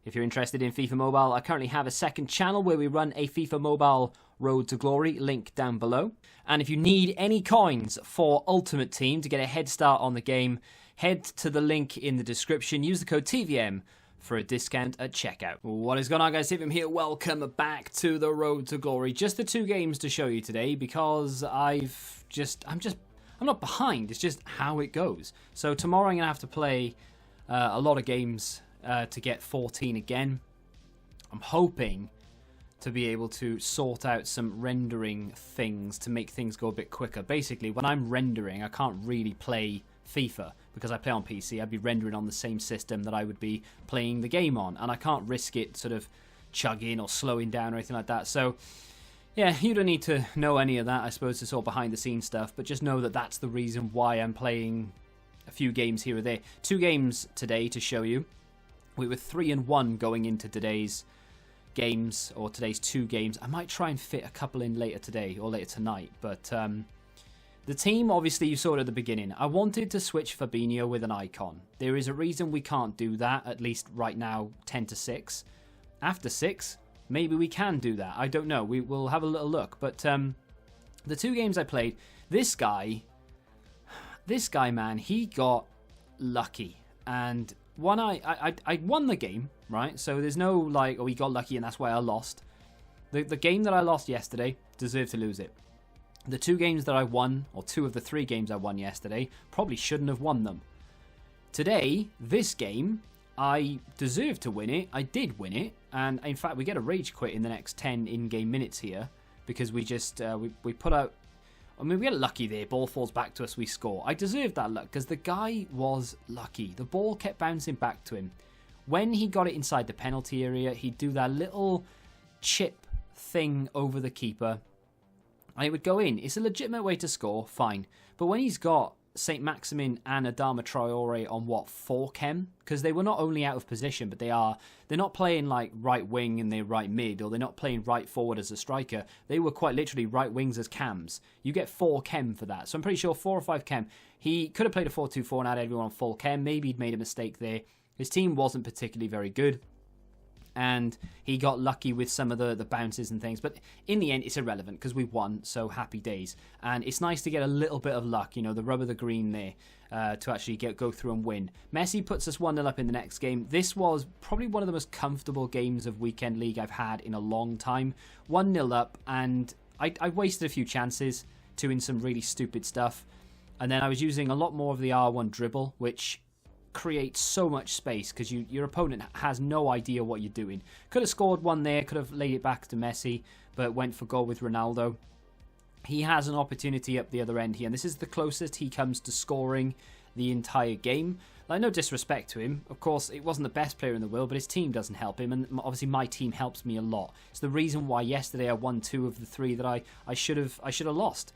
If you're interested in FIFA Mobile, I currently have a second channel where we run a FIFA Mobile Road to Glory, link down below. And if you need any coins for Ultimate Team to get a head start on the game, head to the link in the description. Use the code TVM for a discount at checkout. What is going on, guys? TVM here. Welcome back to the Road to Glory. Just the two games to show you today because I'm not behind. It's just how it goes. So tomorrow I'm going to have to play a lot of games to get 14 again. I'm hoping to be able to sort out some rendering things to make things go a bit quicker. Basically, when I'm rendering, I can't really play FIFA because I play on PC. I'd be rendering on the same system that I would be playing the game on, and I can't risk it sort of chugging or slowing down or anything like that. So yeah, you don't need to know any of that, I suppose. It's all behind the scenes stuff, but just know that that's the reason why I'm playing a few games here or there. Two games today to show you. We were 3-1 going into today's games, or today's two games. I might try and fit a couple in later today or later tonight, but the team, obviously, you saw it at the beginning. I wanted to switch Fabinho with an icon. There is a reason we can't do that, at least right now, 10-6. After 6, maybe we can do that. I don't know. We'll have a little look. But the two games I played, this guy, man, he got lucky. And I won the game, right? So there's no like, oh, he got lucky and that's why I lost. The game that I lost yesterday, deserved to lose it. The two games that I won, or two of the three games I won yesterday, probably shouldn't have won them. Today, this game, I deserved to win it. I did win it. And in fact, we get a rage quit in the next 10 in-game minutes here because we just, we put out, I mean, we get lucky there. Ball falls back to us, we score. I deserved that luck because the guy was lucky. The ball kept bouncing back to him. When he got it inside the penalty area, he'd do that little chip thing over the keeper. And it would go in. It's a legitimate way to score, fine. But when he's got St. Maximin and Adama Traore on what, 4 chem? Because they were not only out of position, but they're not playing like right wing and they're right mid, or they're not playing right forward as a striker. They were quite literally right wings as cams. You get 4 chem for that. So I'm pretty sure 4 or 5 chem. He could have played a 4-2-4 and had everyone on full chem. Maybe he'd made a mistake there. His team wasn't particularly very good. And he got lucky with some of the bounces and things. But in the end, it's irrelevant because we won, so happy days. And it's nice to get a little bit of luck, you know, the rub of the green there to actually go through and win. Messi puts us 1-0 up in the next game. This was probably one of the most comfortable games of Weekend League I've had in a long time. 1-0 up, and I wasted a few chances doing some really stupid stuff. And then I was using a lot more of the R1 dribble, which creates so much space because your opponent has no idea what you're doing. Could have scored one there, could have laid it back to Messi, but went for goal with Ronaldo. He has an opportunity up the other end here, and this is the closest he comes to scoring the entire game. Like, no disrespect to him. Of course, it wasn't the best player in the world, but his team doesn't help him, and obviously my team helps me a lot. It's the reason why yesterday I won 2 of the 3 that I should have lost.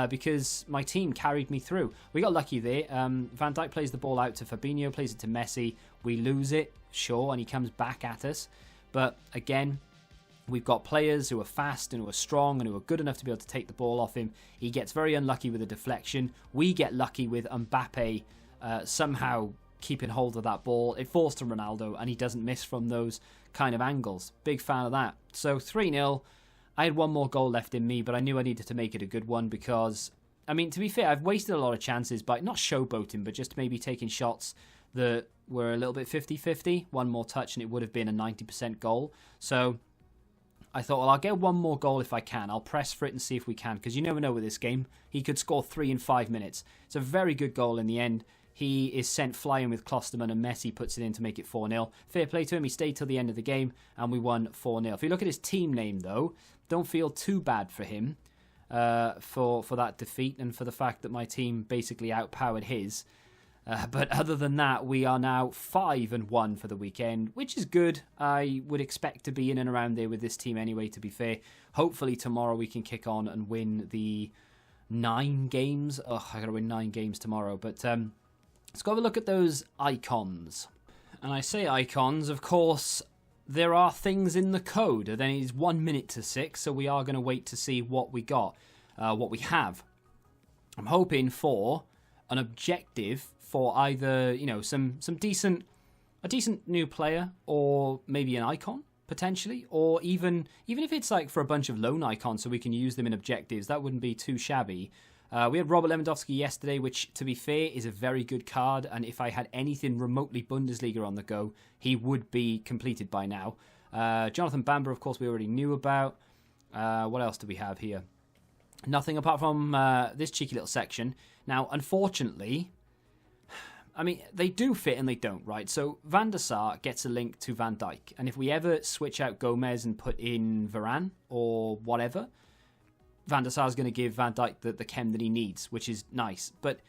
Because my team carried me through. We got lucky there. Van Dijk plays the ball out to Fabinho, plays it to Messi. We lose it, sure, and he comes back at us. But again, we've got players who are fast and who are strong and who are good enough to be able to take the ball off him. He gets very unlucky with a deflection. We get lucky with Mbappe somehow keeping hold of that ball. It falls to Ronaldo and he doesn't miss from those kind of angles. Big fan of that. So 3-0. I had one more goal left in me, but I knew I needed to make it a good one because, I mean, to be fair, I've wasted a lot of chances by not showboating, but just maybe taking shots that were a little bit 50-50. One more touch and it would have been a 90% goal. So I thought, well, I'll get one more goal if I can. I'll press for it and see if we can, because you never know with this game. He could score 3 in 5 minutes. It's a very good goal in the end. He is sent flying with Klosterman and Messi puts it in to make it 4-0. Fair play to him. He stayed till the end of the game and we won 4-0. If you look at his team name, though, don't feel too bad for him for that defeat and for the fact that my team basically outpowered his. But other than that, we are now 5-1 for the weekend, which is good. I would expect to be in and around there with this team anyway, to be fair. Hopefully tomorrow we can kick on and win the 9 games. Oh, I got to win 9 games tomorrow. But let's go have a look at those icons. And I say icons, of course, there are things in the code. Then it is 1 minute to 6, so we are going to wait to see what we got, what we have. I'm hoping for an objective for either, you know, some decent a decent new player, or maybe an icon potentially, or even if it's like for a bunch of loan icons so we can use them in objectives, that wouldn't be too shabby. We had Robert Lewandowski yesterday, which, to be fair, is a very good card, and if I had anything remotely Bundesliga on the go, he would be completed by now. Jonathan Bamber, of course, we already knew about. What else do we have here? Nothing apart from this cheeky little section. Now, unfortunately, I mean, they do fit and they don't, right? So Van der Sar gets a link to Van Dijk, and if we ever switch out Gomez and put in Varane or whatever, Van der Sar is going to give Van Dijk the chem that he needs, which is nice. But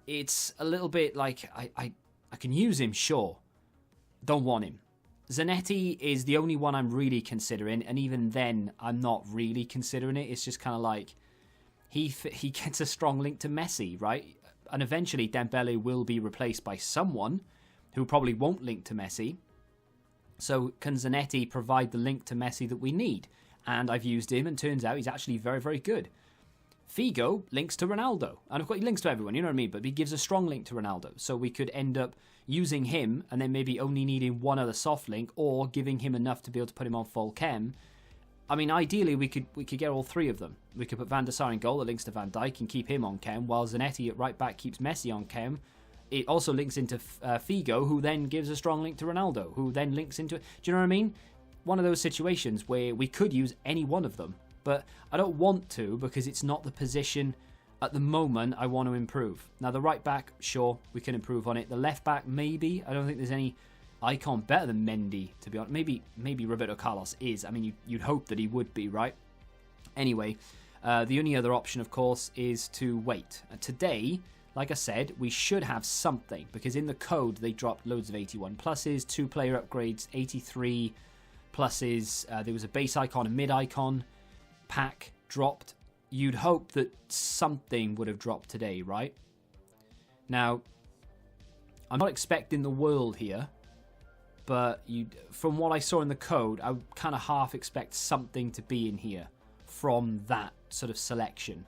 it's a little bit like, I can use him, sure. Don't want him. Zanetti is the only one I'm really considering, and even then, I'm not really considering it. It's just kind of like, he gets a strong link to Messi, right? And eventually, Dembele will be replaced by someone who probably won't link to Messi. So can Zanetti provide the link to Messi that we need? And I've used him, and turns out he's actually very, very good. Figo links to Ronaldo. And of course, he links to everyone, you know what I mean? But he gives a strong link to Ronaldo. So we could end up using him, and then maybe only needing one other soft link, or giving him enough to be able to put him on full chem. I mean, ideally, we could get all three of them. We could put Van der Sar in goal that links to Van Dijk and keep him on chem, while Zanetti at right back keeps Messi on chem. It also links into Figo, who then gives a strong link to Ronaldo, who then links into it. Do you know what I mean? One of those situations where we could use any one of them, but I don't want to because it's not the position at the moment I want to improve. Now, the right back, sure, we can improve on it. The left back, maybe. I don't think there's any icon better than Mendy, to be honest. Maybe Roberto Carlos is. I mean, you'd hope that he would be, right? Anyway, the only other option, of course, is to wait. Today, like I said, we should have something, because in the code, they dropped loads of 81 pluses, 2-player upgrades, 83 pluses. There was a base icon, a mid icon pack dropped. You'd hope that something would have dropped today, right? Now, I'm not expecting the world here, but from what I saw in the code, I would kind of half expect something to be in here from that sort of selection.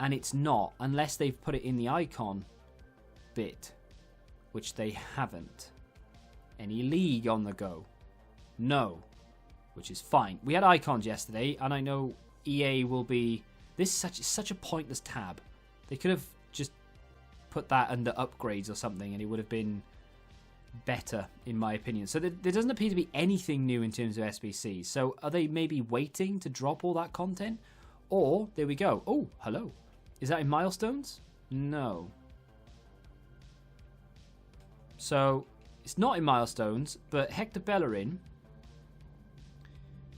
And it's not, unless they've put it in the icon bit, which they haven't. Any league on the go? No, which is fine. We had icons yesterday, and I know EA will be... This is such a pointless tab. They could have just put that under upgrades or something, and it would have been better, in my opinion. So there doesn't appear to be anything new in terms of SBCs. So are they maybe waiting to drop all that content? Or, there we go. Oh, hello. Is that in milestones? No. So, it's not in milestones, but Hector Bellerin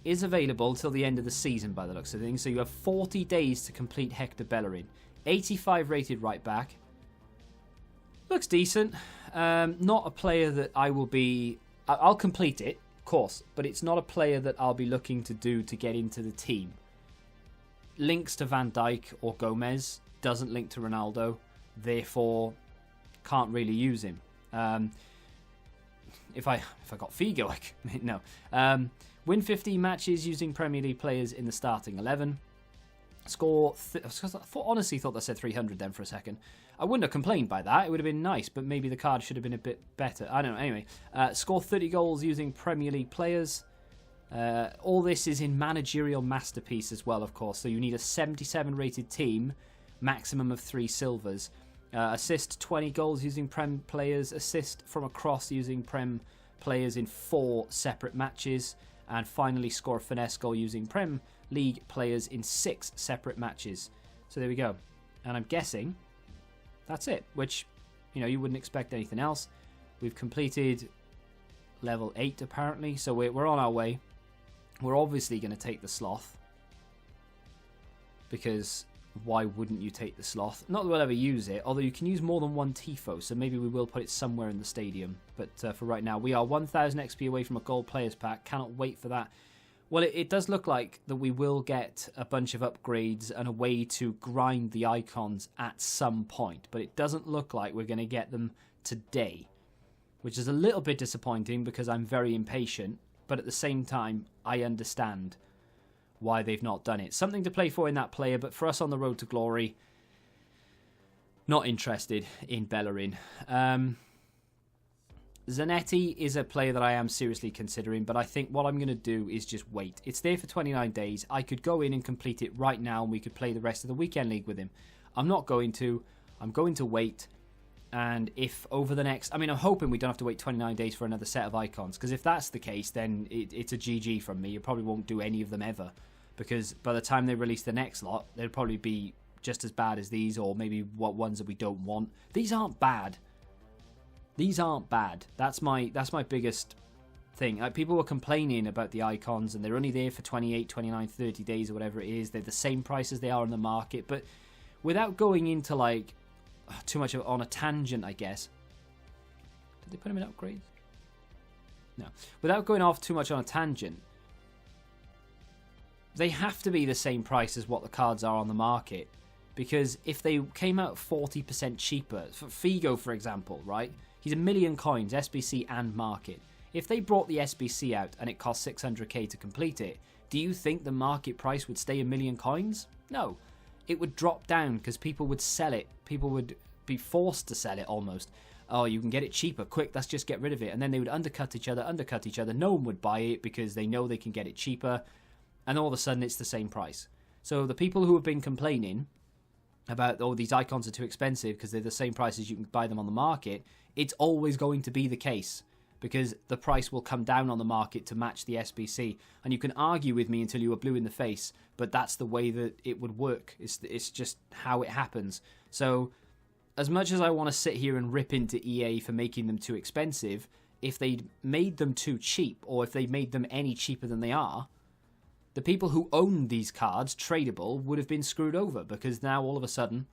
is available till the end of the season by the looks of things. So you have 40 days to complete Hector Bellerin. 85 rated right back. Looks decent. Not a player that I will be... I'll complete it, of course, but it's not a player that I'll be looking to do to get into the team. Links to Van Dijk or Gomez, doesn't link to Ronaldo, therefore can't really use him. If I got Figo, no. Win 50 matches using Premier League players in the starting 11. Score... honestly thought that said 300 then for a second. I wouldn't have complained by that. It would have been nice, but maybe the card should have been a bit better. I don't know. Anyway, score 30 goals using Premier League players. All this is in Managerial Masterpiece as well, of course. So you need a 77 rated team, maximum of 3 silvers. Assist 20 goals using Prem players. Assist from a cross using Prem players in 4 separate matches. And finally score a finesse goal using Prem League players in 6 separate matches. So there we go. And I'm guessing that's it, which, you wouldn't expect anything else. We've completed level 8 apparently, so we're on our way. We're obviously going to take the sloth, because why wouldn't you take the sloth? Not that we'll ever use it, although you can use more than one Tifo, so maybe we will put it somewhere in the stadium. But for right now, we are 1,000 XP away from a gold players pack. Cannot wait for that. Well, it does look like that we will get a bunch of upgrades and a way to grind the icons at some point, but it doesn't look like we're going to get them today, which is a little bit disappointing because I'm very impatient, but at the same time, I understand why they've not done it. Something to play for in that player, but for us on the road to glory, not interested in Bellerin. Zanetti is a player that I am seriously considering, but I think what I'm going to do is just wait. It's there for 29 days. I could go in and complete it right now, and we could play the rest of the weekend league with him. I'm not going to. I'm going to wait. And if over the next... I mean, I'm hoping we don't have to wait 29 days for another set of icons, because if that's the case, then it's a GG from me. You probably won't do any of them ever, because by the time they release the next lot, they'll probably be just as bad as these, or maybe what ones that we don't want. These aren't bad. These aren't bad. That's my biggest thing. People were complaining about the icons, and they're only there for 28, 29, 30 days or whatever it is. They're the same price as they are on the market, but without going into like too much on a tangent, I guess. Did they put them in upgrades? No. Without going off too much on a tangent, they have to be the same price as what the cards are on the market. Because if they came out 40% cheaper, for Figo, for example, right? He's 1 million coins, SBC and market. If they brought the SBC out and it cost 600k to complete it, do you think the market price would stay 1 million coins? No. It would drop down because people would sell it. People would be forced to sell it almost. Oh, you can get it cheaper. Quick, let's just get rid of it. And then they would undercut each other. No one would buy it because they know they can get it cheaper. And all of a sudden, it's the same price. So the people who have been complaining about, oh, these icons are too expensive because they're the same price as you can buy them on the market, it's always going to be the case because the price will come down on the market to match the SBC. And you can argue with me until you are blue in the face, but that's the way that it would work. It's just how it happens. So as much as I want to sit here and rip into EA for making them too expensive, if they'd made them too cheap, or if they made them any cheaper than they are, the people who own these cards, tradable, would have been screwed over because now all of a sudden,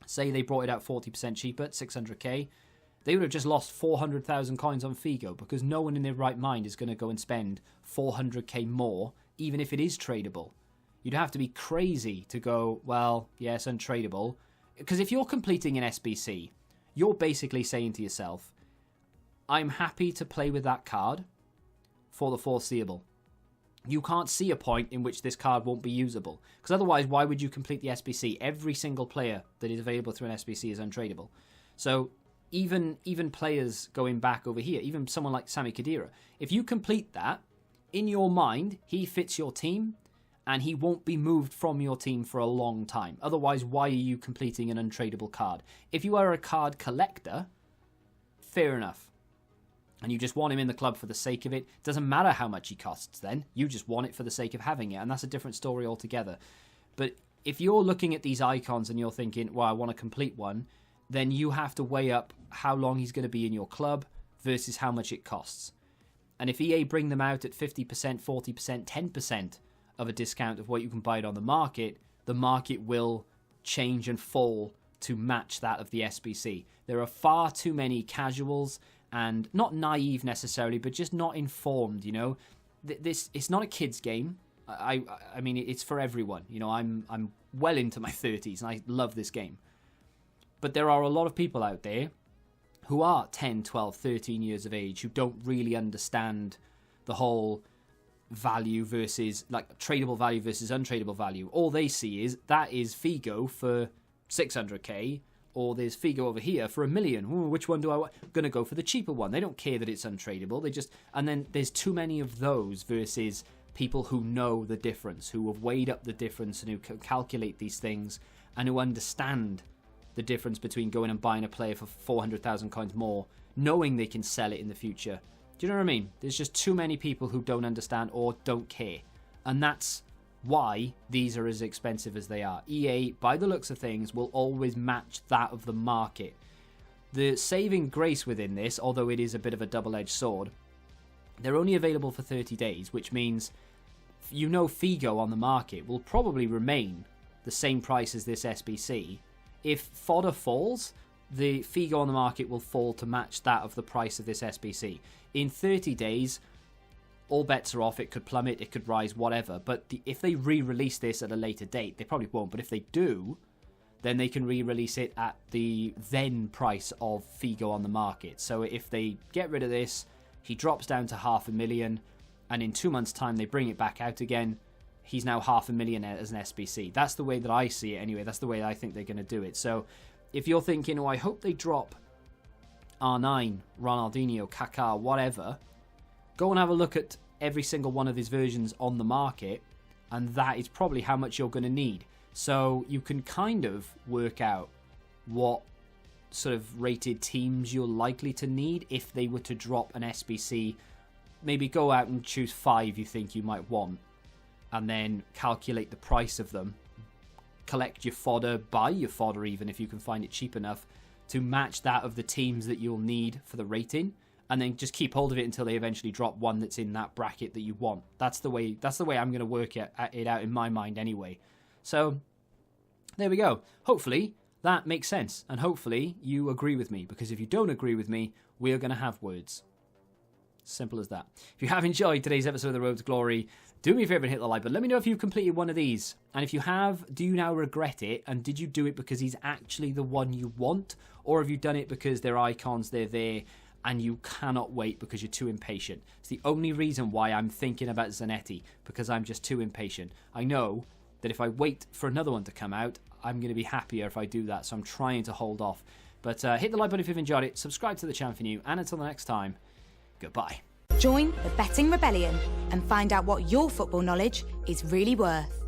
say they brought it out 40% cheaper at 600k, they would have just lost 400,000 coins on Figo because no one in their right mind is going to go and spend 400k more, even if it is tradable. You'd have to be crazy to go, well, yes, untradeable. Because if you're completing an SBC, you're basically saying to yourself, I'm happy to play with that card for the foreseeable. You can't see a point in which this card won't be usable. Because otherwise, why would you complete the SBC? Every single player that is available through an SBC is untradeable. So even players going back over here, even someone like Sami Khedira, if you complete that, in your mind, he fits your team, and he won't be moved from your team for a long time. Otherwise, why are you completing an untradeable card? If you are a card collector, fair enough. And you just want him in the club for the sake of it. Doesn't matter how much he costs then. You just want it for the sake of having it. And that's a different story altogether. But if you're looking at these icons and you're thinking, well, I want to complete one, then you have to weigh up how long he's going to be in your club versus how much it costs. And if EA bring them out at 50%, 40%, 10% of a discount of what you can buy it on the market will change and fall to match that of the SBC. There are far too many casuals and not naive necessarily, but just not informed, you know. It's not a kid's game. I mean, it's for everyone. You know, I'm well into my 30s and I love this game. But there are a lot of people out there who are 10, 12, 13 years of age who don't really understand the whole value versus, like, tradable value versus untradeable value. All they see is that is Figo for 600k, or there's Figo over here for 1 million. Ooh, which one do I want? I'm going to go for the cheaper one. They don't care that it's untradeable. And then there's too many of those versus people who know the difference, who have weighed up the difference and who can calculate these things and who understand the difference between going and buying a player for 400,000 coins more, knowing they can sell it in the future. Do you know what I mean? There's just too many people who don't understand or don't care. And that's why these are as expensive as they are. EA, by the looks of things, will always match that of the market. The saving grace within this, although it is a bit of a double-edged sword, they're only available for 30 days, which means, you know, Figo on the market will probably remain the same price as this SBC. If fodder falls, the Figo on the market will fall to match that of the price of this SBC. In 30 days, all bets are off. It could plummet, it could rise, whatever. But if they re-release this at a later date, they probably won't. But if they do, then they can re-release it at the then price of Figo on the market. So if they get rid of this, he drops down to 500,000, and in 2 months' time they bring it back out again. He's now 500,000 as an SBC. That's the way that I see it anyway. That's the way I think they're going to do it. So if you're thinking, oh, I hope they drop R9, Ronaldinho, Kaká, whatever, go and have a look at every single one of his versions on the market, and that is probably how much you're going to need. So you can kind of work out what sort of rated teams you're likely to need if they were to drop an SBC. Maybe go out and choose 5 you think you might want, and then calculate the price of them. Collect your fodder, buy your fodder even if you can find it cheap enough to match that of the teams that you'll need for the rating, and then just keep hold of it until they eventually drop one that's in that bracket that you want. That's the way I'm going to work it out in my mind anyway. So there we go. Hopefully that makes sense, and hopefully you agree with me, because if you don't agree with me, we are going to have words. Simple as that. If you have enjoyed today's episode of The Road to Glory, do me a favour and hit the like button. Let me know if you've completed one of these. And if you have, do you now regret it? And did you do it because he's actually the one you want? Or have you done it because they're icons, they're there, and you cannot wait because you're too impatient? It's the only reason why I'm thinking about Zanetti, because I'm just too impatient. I know that if I wait for another one to come out, I'm going to be happier if I do that. So I'm trying to hold off. But hit the like button if you've enjoyed it. Subscribe to the channel if you're new. And until the next time, goodbye. Join the Betting Rebellion and find out what your football knowledge is really worth.